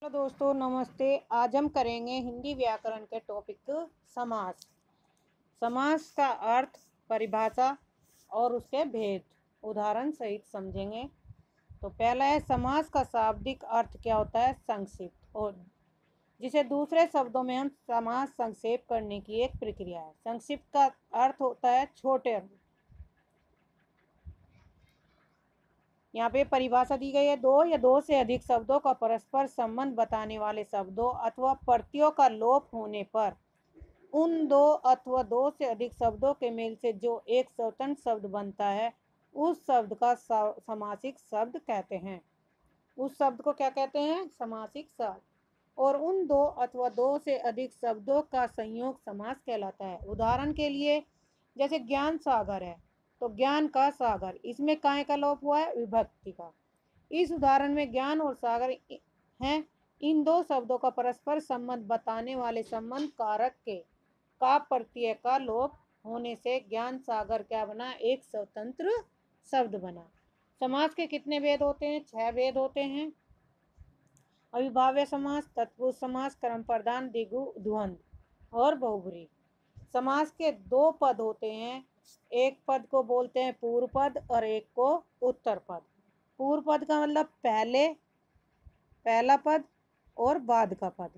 Hello दोस्तों, नमस्ते। आज हम करेंगे हिंदी व्याकरण के टॉपिक समास। समास का अर्थ, परिभाषा और उसके भेद उदाहरण सहित समझेंगे। तो पहला है, समास का शाब्दिक अर्थ क्या होता है? संक्षिप्त, और जिसे दूसरे शब्दों में हम समास संक्षेप करने की एक प्रक्रिया है। संक्षिप्त का अर्थ होता है छोटे। यहाँ पे परिभाषा दी गई है, दो या दो से अधिक शब्दों का परस्पर संबंध बताने वाले शब्दों अथवा प्रत्ययों का लोप होने पर उन दो अथवा दो से अधिक शब्दों के मेल से जो एक स्वतंत्र शब्द बनता है, उस शब्द का समासिक शब्द कहते हैं। उस शब्द को क्या कहते हैं? समासिक शब्द। और उन दो अथवा दो से अधिक शब्दों का संयोग समास कहलाता है। उदाहरण के लिए, जैसे ज्ञान सागर है, तो ज्ञान का सागर, इसमें काय का लोप हुआ है? विभक्ति का। इस उदाहरण में ज्ञान और सागर हैं। इन दो शब्दों का परस्पर संबंध बताने वाले संबंध कारक के का प्रत्यय का लोप होने से ज्ञान सागर क्या बना? एक स्वतंत्र शब्द बना। समास के कितने भेद होते हैं? 6 भेद होते हैं। अविभाज्य समास, तत्पुरुष समास, क्रम प्रधान, द्विगु, द्वंद और बहुब्रीहि। समास के 2 पद होते हैं। एक पद को बोलते हैं पूर्व पद और एक को उत्तर पद। पूर्व पद का मतलब पहला पद और बाद का पद।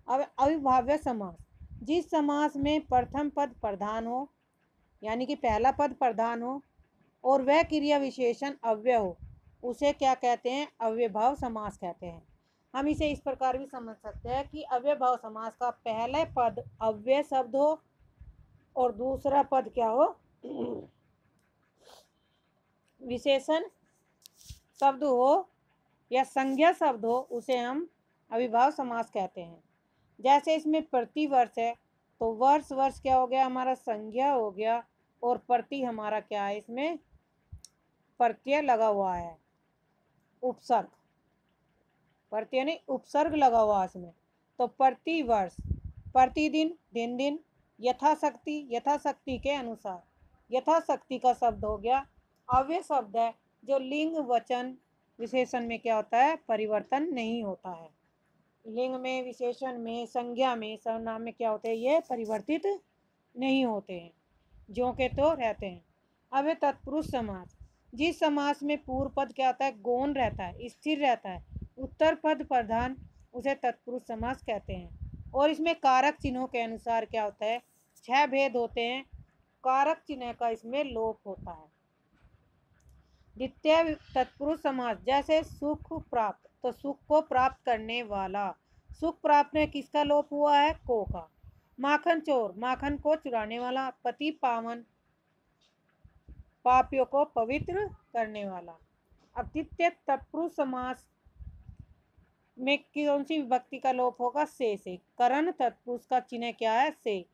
अब अविभाज्य समास, जिस समास में प्रथम पद प्रधान हो, यानी कि पहला पद प्रधान हो और वह क्रिया विशेषण अव्यय हो, उसे क्या कहते हैं? अव्ययभाव समास कहते हैं। हम इसे इस प्रकार भी समझ सकते हैं कि अव्ययभाव समास का पहला पद अव्यय शब्द हो और दूसरा पद क्या हो? विशेषण शब्द हो या संज्ञा शब्द हो, उसे हम अविभाव समास कहते हैं। जैसे इसमें प्रति वर्ष है, तो वर्ष क्या हो गया? हमारा संज्ञा हो गया, और प्रति हमारा क्या है? इसमें प्रत्यय लगा हुआ है, उपसर्ग। प्रत्यय नहीं, उपसर्ग लगा हुआ इसमें। तो प्रति वर्ष, प्रतिदिन, दिन दिन, यथाशक्ति, यथाशक्ति के अनुसार। यथाशक्ति का शब्द हो गया अव्यय शब्द है, जो लिंग वचन विशेषण में क्या होता है? परिवर्तन नहीं होता है। लिंग में, विशेषण में, संज्ञा में, सर्वनाम में क्या होते हैं? ये परिवर्तित नहीं होते हैं, जो के तो रहते हैं। अब है तत्पुरुष समास। जिस समास में पूर्व पद क्या होता है? गौण रहता है, स्थिर रहता है, उत्तर पद प्रधान, उसे तत्पुरुष समास कहते हैं। और इसमें कारक चिन्हों के अनुसार क्या होता है? 6 भेद होते हैं। कारक चिन्ह का इसमें लोप होता है। द्वितीय तत्पुरुष समास, जैसे सुख प्राप्त, तो सुख को प्राप्त करने वाला। सुख प्राप्त में किसका लोप हुआ है? को का। माखन चोर, माखन को चुराने वाला। पति पावन, पापियों को पवित्र करने वाला। अब द्वितीय तत्पुरुष समास में कौन सी विभक्ति का लोप होगा? से। करण तत्पुरुष का चिन्ह क्या है? से।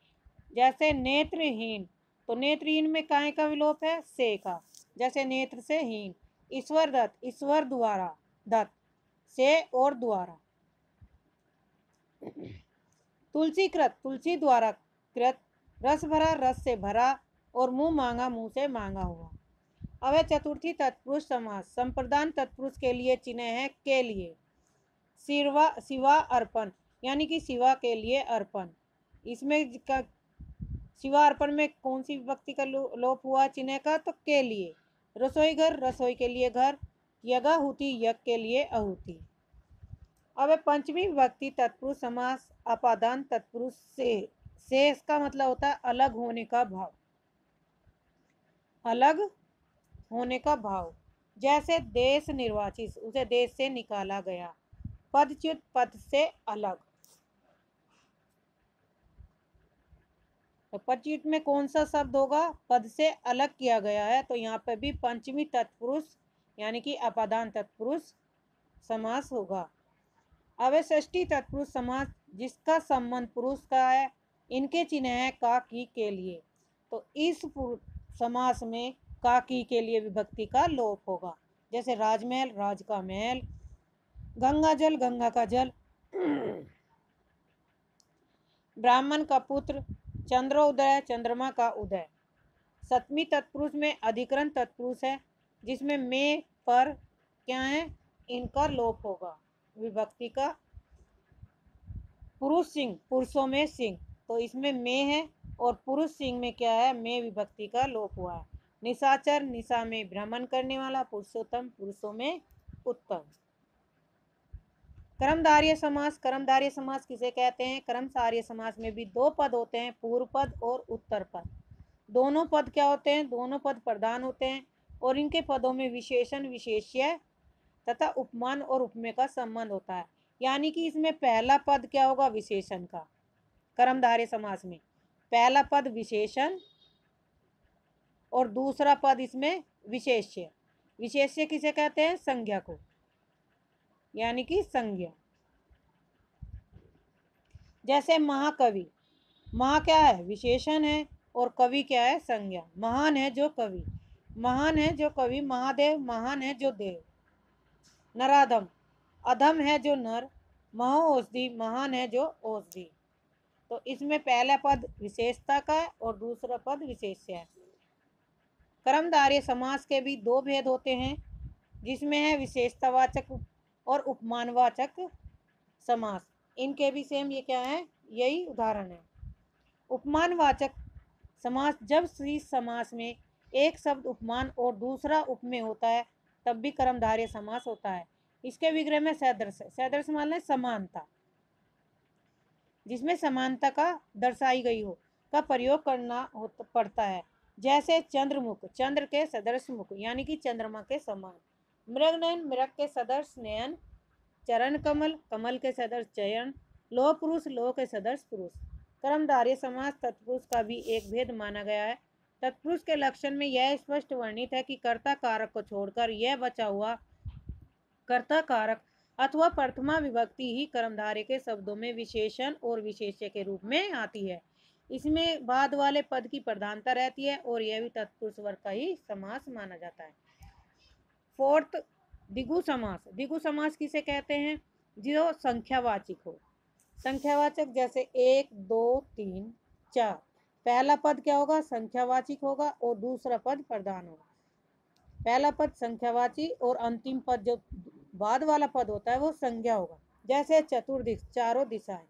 जैसे नेत्रहीन, तो नेत्रहीन में काय का विलोप है? से का। जैसे नेत्र से हीन। ईश्वर दत्त, ईश्वर द्वारा, दत्त से और द्वारा। तुलसी कृत, तुलसी द्वारा कृत। रस भरा, रस से भरा। और मुंह मांगा, मुंह से मांगा हुआ। अब है चतुर्थी तत्पुरुष समास। संप्रदान तत्पुरुष के लिए चिन्ह है के लिए। शिवा अर्पण, यानी कि शिवा के लिए अर्पण। इसमें शिवा अर्पण में कौन सी विभक्ति का लोप हुआ चिन्ह का? तो के लिए। रसोई घर, रसोई के लिए घर। यज्ञाहुति, यज्ञ के लिए आहुति। अब पंचमी विभक्ति तत्पुरुष समास। अपादान तत्पुरुष से इसका मतलब होता है अलग होने का भाव। अलग होने का भाव। जैसे देश निर्वाचित, उसे देश से निकाला गया। पदच्युत, पद से अलग। तो पदच्युत में कौन सा शब्द होगा? पद से अलग किया गया है, तो यहाँ पे भी पंचमी तत्पुरुष यानी कि अपादान तत्पुरुष समास होगा। अब षष्ठी तत्पुरुष समास, जिसका संबंध पुरुष का है। इनके चिन्ह है का, की, के लिए। तो इस समास में का, की के लिए विभक्ति का लोप होगा। जैसे राजमहल, राज का महल। गंगा जल, गंगा का जल। ब्राह्मण का पुत्र। चंद्रोदय, चंद्रमा का उदय। सप्तमी तत्पुरुष में अधिकरण तत्पुरुष है, जिसमें में पर क्या है? इनका लोप होगा। विभक्ति का पुरुष सिंह, पुरुषों में सिंह, तो इसमें में है और पुरुष सिंह में क्या है, में विभक्ति का लोप हुआ है। निशाचर, निशा में भ्रमण करने वाला, पुरुषोत्तम, पुरुषों में उत्तम। कर्मधारय समास, कर्मधारय समास किसे कहते हैं? कर्मधारय समास में भी दो पद होते हैं, पूर्व पद और उत्तर पद। दोनों पद क्या होते हैं? दोनों पद प्रधान होते हैं और इनके पदों में विशेषण, विशेष्य तथा उपमान और उपमेय का संबंध होता है। यानी कि इसमें पहला पद क्या होगा? विशेषण का। कर्मधारय समास में पहला पद विशेषण और दूसरा पद इसमें विशेष्य। विशेष्य किसे कहते हैं? संज्ञा को, यानी कि संज्ञा। जैसे महाकवि, महा क्या है? विशेषण है और कवि क्या है? संज्ञा। महान है जो कवि, महान है जो कवि। महादेव, महान है जो देव। नराधम, अधम है जो नर। महो औषधि, महान है जो औषधि। तो इसमें पहला पद विशेषता का है और दूसरा पद विशेष्य है। कर्मधारय समास के भी दो भेद होते हैं, जिसमें है विशेषतावाचक और उपमानवाचक समास। इनके भी सेम ये क्या है? यही उदाहरण है। उपमानवाचक समास, जब इस समास में एक शब्द उपमान और दूसरा उपमेय होता है तब भी कर्मधारय समास होता है। इसके विग्रह में सदृश, सदृश मान समानता, जिसमें समानता का दर्शाई गई हो का प्रयोग करना पड़ता है। जैसे चंद्रमुख, चंद्र के सदृश मुख, यानी कि चंद्रमा के समान। मृगनयन, मृग के सदृश नयन। चरण कमल, कमल के सदृश चरण। लोह पुरुष, लोह के सदृश पुरुष। कर्मधारय समास तत्पुरुष का भी एक भेद माना गया है। तत्पुरुष के लक्षण में यह स्पष्ट वर्णित है कि कर्ता कारक को छोड़कर यह बचा हुआ कर्ता कारक अथवा प्रथमा विभक्ति ही कर्मधारय के शब्दों में विशेषण और विशेष्य के रूप में आती है। इसमें बाद वाले पद की प्रधानता रहती है और यह भी तत्पुरुष वर्ग का ही समास माना जाता है। फोर्थ, द्विगु समास। द्विगु समास किसे कहते हैं? जो संख्यावाचक हो। संख्यावाचक जैसे 1, 2, 3, 4। पहला पद क्या होगा? संख्यावाचक होगा और दूसरा पद प्रधान होगा। पहला पद संख्यावाची और अंतिम पद जो बाद वाला पद होता है वो संज्ञा होगा। जैसे चतुर्दिश, चारों दिशाएं।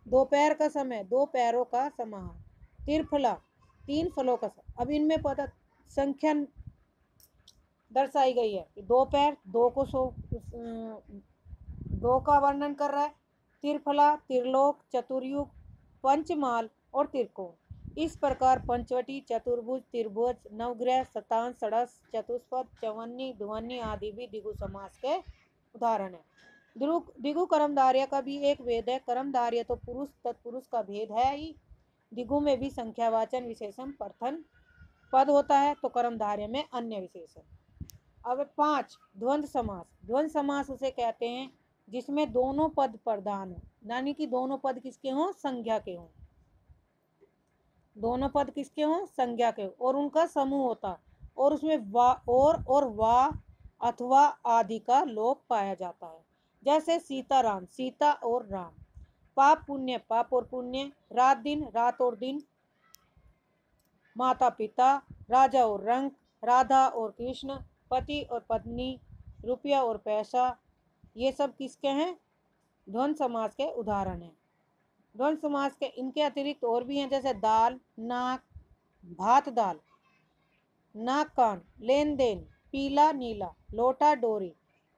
दोपहर का समय, दो पैरों का समाहार। त्रिफला, तीन फलों का समाहार। अब इनमें पता संख्या दर्शाई गई है। दो पैर, दो का वर्णन कर रहा है। त्रिफला, त्रिलोक, चतुर्युग, पंचमाल और त्रिकोण। इस प्रकार पंचवटी, चतुर्भुज, त्रिभुज, नवग्रह, शतांश, षडश, चतुष्पद, चौवन्नी, ध्वनि आदि भी द्विगु समास के उदाहरण है। द्विगु कर्मधारय का भी एक भेद है। कर्मधारय तो पुरुष तत्पुरुष का भेद है ही। द्विगु में भी संख्यावाचन विशेषण प्रथम पद होता है तो कर्मधारय में अन्य विशेषण। अब 5, द्वंद्व समास। द्वंद्व समास उसे कहते हैं जिसमें दोनों पद प्रधान हो, यानी कि दोनों पद किसके हों? संज्ञा के हों। दोनों पद किसके हों? संज्ञा के हों और उनका समूह होता और उसमें वा और वा अथवा आदि का लोप पाया जाता है। जैसे सीताराम, सीता और राम। पाप पुण्य, पाप और पुण्य। रात दिन, रात और दिन। माता पिता, राजा और रंक, राधा और कृष्ण, पति और पत्नी, रुपया और पैसा। ये सब किसके हैं? द्वंद्व समास के उदाहरण हैं। द्वंद्व समास के इनके अतिरिक्त और भी हैं, जैसे दाल, नाक, भात दाल, नाक कान, लेन देन, पीला नीला, लोटा डोरी,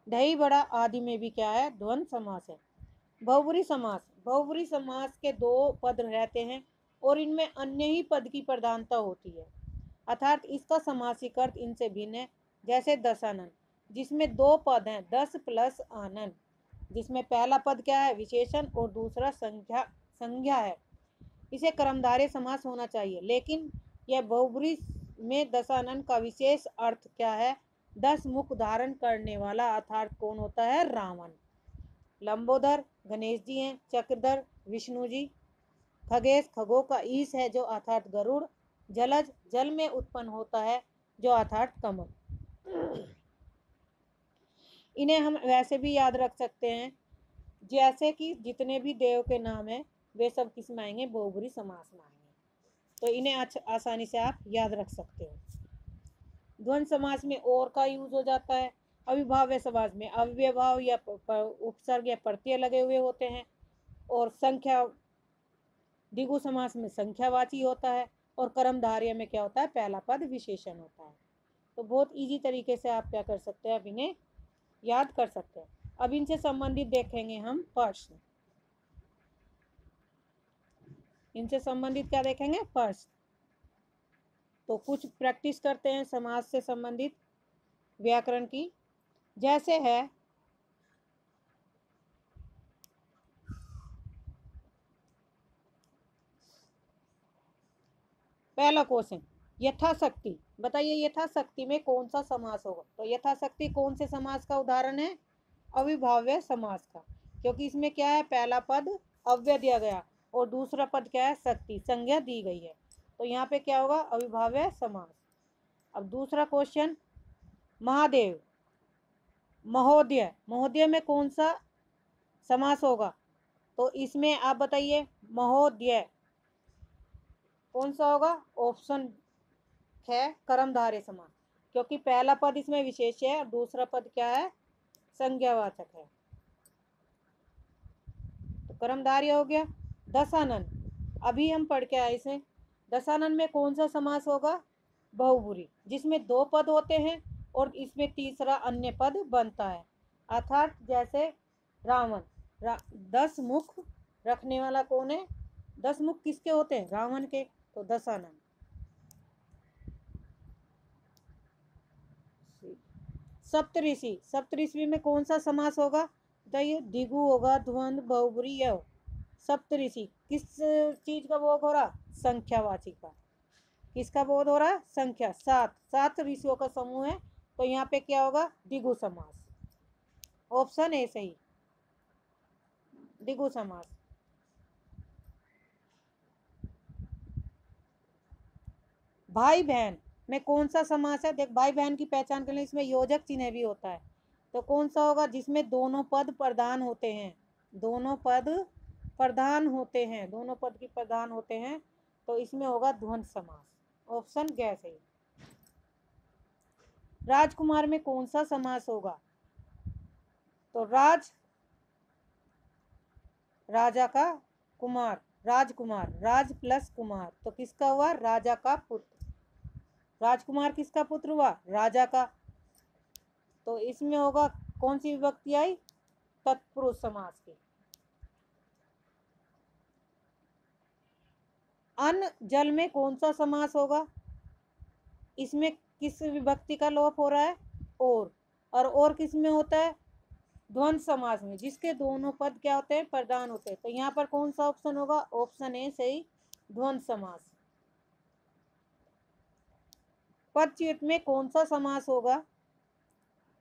दही बड़ा आदि में भी क्या है? द्वंद्व समास है। बहुब्री समास। बहुब्री समास के दो पद रहते हैं और इनमें अन्य ही पद की प्रधानता होती है, अर्थात इसका समासिक अर्थ इनसे भिन्न है। जैसे दशानन, जिसमें दो पद हैं, 10 प्लस आनन, जिसमें पहला पद क्या है? विशेषण और दूसरा संज्ञा है। इसे कर्मधारय समास होना चाहिए, लेकिन यह बहुब्री में दशानन का विशेष अर्थ क्या है? 10 मुख धारण करने वाला, अर्थात कौन होता है? रावण। लंबोदर गणेश जी हैं। चक्रधर विष्णु जी। खगेश, खगों का ईश है जो अर्थात गरुड़। जलज, जल में उत्पन्न होता है जो अर्थात कमल। इन्हें हम वैसे भी याद रख सकते हैं, जैसे कि जितने भी देव के नाम हैं वे सब किस में आएंगे? बहुब्री समास में आएंगे। तो इन्हें आसानी से आप याद रख सकते हो। द्वंद्व समास में और का यूज हो जाता है। अविभाव्य समास में अव्ययभाव या उपसर्ग या प्रत्यय लगे हुए होते हैं, और संख्या द्विगु समास में संख्यावाची होता है, और कर्मधारय में क्या होता है, पहला पद विशेषण होता है। तो बहुत इजी तरीके से आप क्या कर सकते हैं, अब इन्हें याद कर सकते हैं। अब इनसे संबंधित देखेंगे हम प्रश्न। इनसे संबंधित क्या देखेंगे, प्रश्न। तो कुछ प्रैक्टिस करते हैं समास से संबंधित व्याकरण की। जैसे है पहला क्वेश्चन, यथाशक्ति। बताइए यथाशक्ति में कौन सा समास होगा। तो यथाशक्ति कौन से समास का उदाहरण है, अविभाव्य समास का, क्योंकि इसमें क्या है, पहला पद अव्यय दिया गया और दूसरा पद क्या है, शक्ति, संज्ञा दी गई है। तो यहाँ पे क्या होगा, अविभाव्य समास। अब दूसरा क्वेश्चन, महादेव, महोदय। महोदय में कौन सा समास होगा। तो इसमें आप बताइए महोदय कौन सा होगा, ऑप्शन है कर्मधारय समास, क्योंकि पहला पद इसमें विशेष है और दूसरा पद क्या है, संज्ञावाचक है, तो कर्मधारय हो गया। दशानन, अभी हम पढ़ के आए इसे। दशानन में कौन सा समास होगा, बहुब्रूही, जिसमें दो पद होते हैं और इसमें तीसरा अन्य पद बनता है। अर्थात जैसे रावण, 10 मुख रखने वाला कौन है, 10 मुख किसके होते हैं, रावण के, तो दशानन। सप्तऋषि, सप्तऋषि में कौन सा समास होगा, बताइए, द्विगु होगा, द्वंद्व, बहुब्रूही, यव। सप्तऋषि किस चीज का बोध हो रहा, संख्यावाची का। किसका बोध हो रहा है, संख्या, 7 ऋषियों का समूह है, तो यहाँ पे क्या होगा, द्विगु समास। ऑप्शन ए सही, द्विगु समास। भाई बहन में कौन सा समास है, देख भाई बहन की पहचान के लिए इसमें योजक चिन्ह भी होता है, तो कौन सा होगा, जिसमें दोनों पद प्रधान होते हैं, दोनों पद प्रधान होते हैं, दोनों पद की प्रधान होते हैं, तो इसमें होगा द्वंद्व समास। ऑप्शन ग सही। राजकुमार में कौन सा समास होगा, तो राजा का कुमार, राजकुमार, राज प्लस कुमार, तो किसका हुआ, राजा का पुत्र। राजकुमार किसका पुत्र हुआ, राजा का, तो इसमें होगा कौन सी विभक्ति आई, तत्पुरुष समास की। अन्न जल में कौन सा समास होगा, इसमें किस विभक्ति का लोप हो रहा है, और किस में होता है, द्वंद्व समास में, जिसके दोनों पद क्या होते हैं, प्रधान होते हैं, तो यहाँ पर कौन सा ऑप्शन होगा, ऑप्शन ए सही, द्वंद्व समास। पदच्युत में कौन सा समास होगा,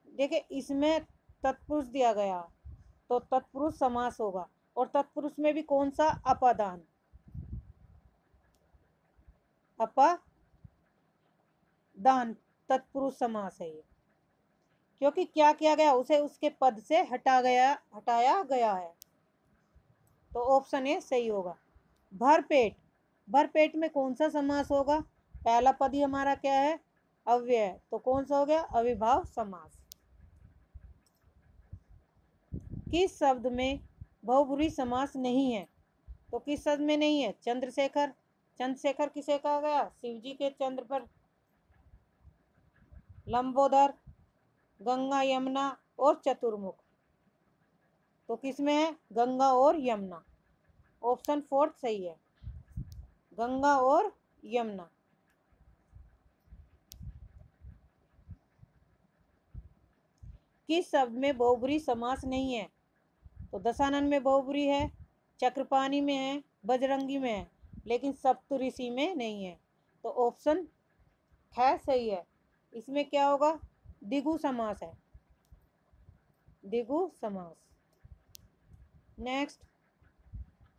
देखिए इसमें तत्पुरुष दिया गया तो तत्पुरुष समास होगा, और तत्पुरुष में भी कौन सा, अपादान, अपादान तत्पुरुष समास है ये, क्योंकि क्या किया गया, उसे उसके पद से हटाया गया है, तो ऑप्शन ए सही होगा। भरपेट, भरपेट में कौन सा समास होगा, पहला पद ही हमारा क्या है, अव्यय, तो कौन सा हो गया, अविभाव समास। किस शब्द में बहुब्रूही समास नहीं है, तो किस शब्द में नहीं है, चंद्रशेखर। चंद्रशेखर किसे कहा गया, शिव जी के चंद्र पर, लंबोदर, गंगा यमुना और चतुर्मुख, तो किसमें है, गंगा और यमुना। ऑप्शन 4 सही है, गंगा और यमुना। किस शब्द में बहुब्रूही समास नहीं है, तो दशानन में बहुब्रूही है, चक्रपाणी में है, बजरंगी में है, लेकिन सप्तऋषि में नहीं है, तो ऑप्शन है सही है। इसमें क्या होगा, द्विगु समास है, द्विगु समास। नेक्स्ट,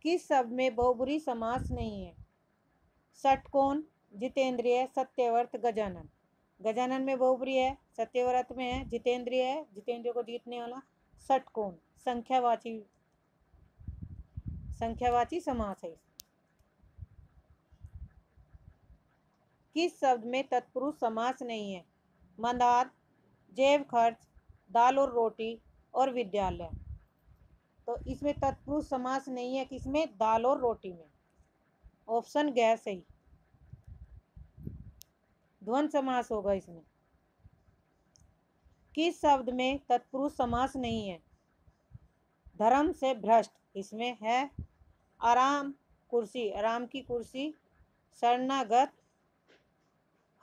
किस शब्द में बहुब्रूही समास नहीं है, षटकोण, जितेंद्रिय, सत्यव्रत, गजानन। गजानन में बहुब्रूही है, सत्यव्रत में है, जितेंद्रिय है, जितेंद्रिय को जीतने वाला, षटकोण संख्यावाची समास है। किस शब्द में तत्पुरुष समास नहीं है, मंदार, जेब खर्च, दाल और रोटी और विद्यालय। तो इसमें तत्पुरुष समास नहीं है, किसमें? दाल और रोटी में। ऑप्शन ग सही। द्वंद्व समास होगा इसमें। किस शब्द में तत्पुरुष समास नहीं है? धर्म से भ्रष्ट, इसमें है आराम कुर्सी, आराम की कुर्सी, शरणागत,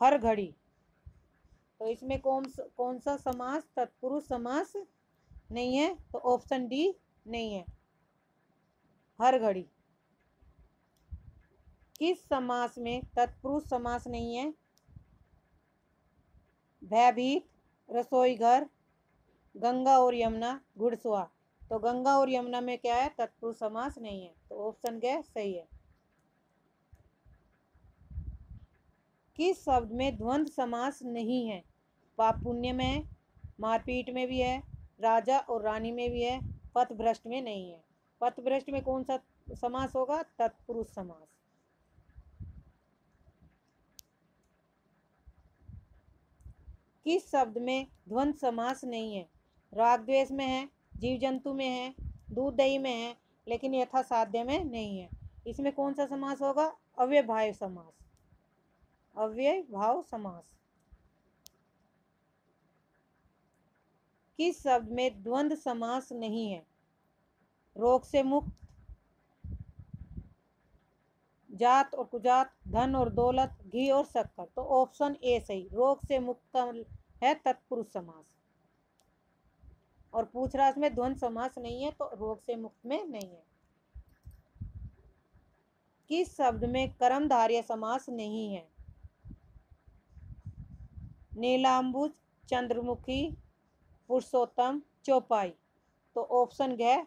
हर घड़ी। तो इसमें कौन सा समास तत्पुरुष समास नहीं है? तो ऑप्शन डी नहीं है, हर घड़ी। किस समास में तत्पुरुष समास नहीं है? भयभीत, रसोई घर, गंगा और यमुना, घुड़सवार। तो गंगा और यमुना में क्या है? तत्पुरुष समास नहीं है। तो ऑप्शन ग सही है। किस शब्द में द्वंद्व समास नहीं है? पाप पुण्य में है, मारपीट में भी है, राजा और रानी में भी है, पथभ्रष्ट में नहीं है। पथभ्रष्ट में कौन सा समास होगा? तत्पुरुष समास। किस शब्द में द्वंद्व समास नहीं है? राग द्वेष में है, जीव जंतु में है, दूध दही में है, लेकिन यथा साध्य में नहीं है। इसमें कौन सा समास होगा? अव्ययभाव समास। अव्ययभाव समास। किस शब्द में द्वंद्व समास नहीं है? रोग से मुक्त, जात और कुजात, धन और दौलत, घी और शक्कर। तो ऑप्शन ए सही। रोग से मुक्त है तत्पुरुष समास। और पूछ रहा इसमें द्वंद्व समास नहीं है, तो रोग से मुक्त में नहीं है। किस शब्द में कर्मधारय समास नहीं है? नीलांबुज, चंद्रमुखी, पुरुषोत्तम, चौपाई। तो ऑप्शन ग,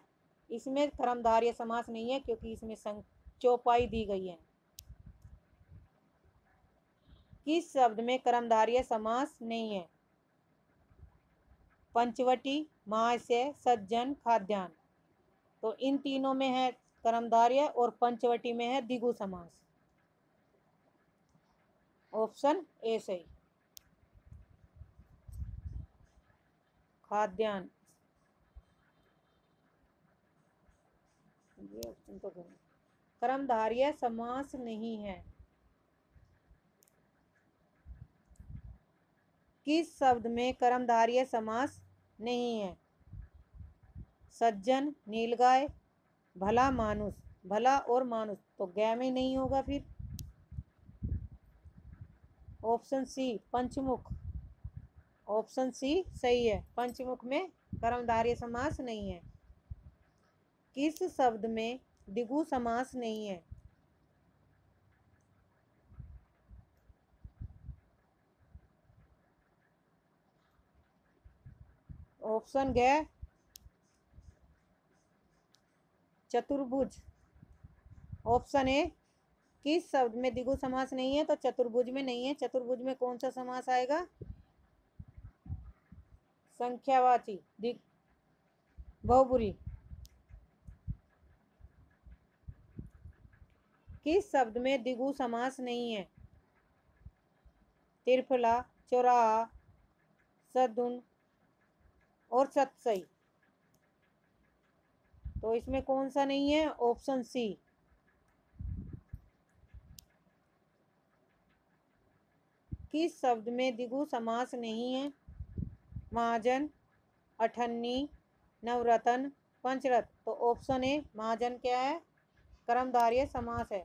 इसमें कर्मधारय समास नहीं है, क्योंकि इसमें चौपाई दी गई है। किस शब्द में कर्मधारय समास नहीं है? पंचवटी, महाशय, सज्जन, खाद्यान्न। तो इन तीनों में है कर्मधारय और पंचवटी में है द्विगु समास। ऑप्शन ए सही। खाद्यान्न, ये ऑप्शन तो गलत। कर्मधारय समास नहीं है। किस शब्द में कर्मधारय समास नहीं है? सज्जन, नीलगाय, भला, मानुष। भला और मानुष, तो ग में नहीं होगा फिर। Option C पंचमुख। ऑप्शन सी सही है, पंचमुख में कर्मधारय समास नहीं है। किस शब्द में द्विगु समास नहीं है? ऑप्शन ग, चतुर्भुज। Option A. किस शब्द में द्विगु समास नहीं है? तो चतुर्भुज में नहीं है। चतुर्भुज में कौन सा समास आएगा? संख्यावाची, बहुब्रीहि। किस शब्द में द्विगु समास नहीं है? त्रिफला, चौराहा, सद्गुण और सतसई। तो इसमें कौन सा नहीं है? Option C. किस शब्द में द्विगु समास नहीं है? महाजन, अठन्नी, नवरत्न, पंचरत्न। तो ऑप्शन ए महाजन क्या है? कर्मधारय समास है।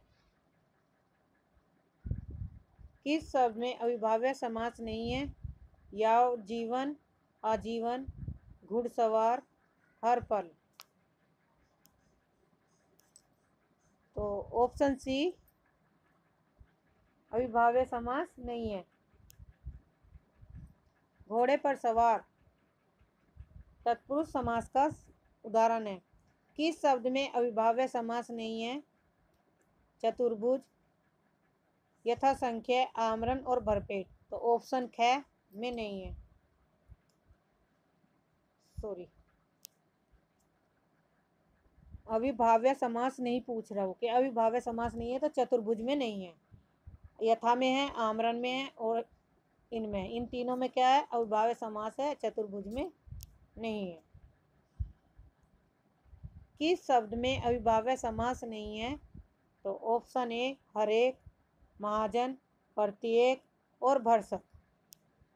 किस शब्द में अविभाज्य समास नहीं है? याव जीवन, आजीवन, घुड़सवार, हर पल। तो ऑप्शन सी अविभाज्य समास नहीं है। घोड़े पर सवार तत्पुरुष समास का उदाहरण है। किस शब्द में अविभाज्य समास नहीं है? चतुर्भुज, यथासंख्य, आमरण और भरपेट। तो ऑप्शन ख में नहीं है, सॉरी। अविभाज्य समास नहीं पूछ रहा हो कि अविभाज्य समास नहीं है, तो चतुर्भुज में नहीं है, यथा में है, आमरण में है और इनमें, इन तीनों में क्या है? अविभाज्य समास है, चतुर्भुज में नहीं है। किस शब्द में अविभाज्य समास नहीं है? तो ऑप्शन ए हरेक, महाजन, प्रत्येक और भरसक।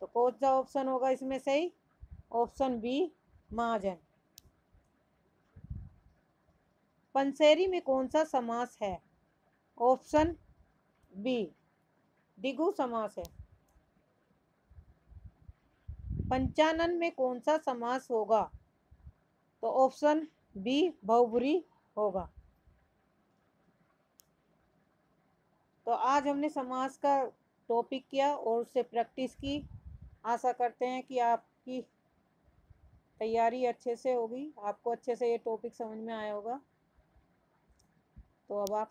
तो कौन सा ऑप्शन होगा इसमें सही? ऑप्शन बी महाजन। पंसेरी में कौन सा समास है? ऑप्शन बी द्विगु समास है। पंचानन में कौन सा समास होगा? तो ऑप्शन बी बहुब्री होगा। तो आज हमने समास का टॉपिक किया और उससे प्रैक्टिस की। आशा करते हैं कि आपकी तैयारी अच्छे से होगी, आपको अच्छे से ये टॉपिक समझ में आया होगा। तो अब आप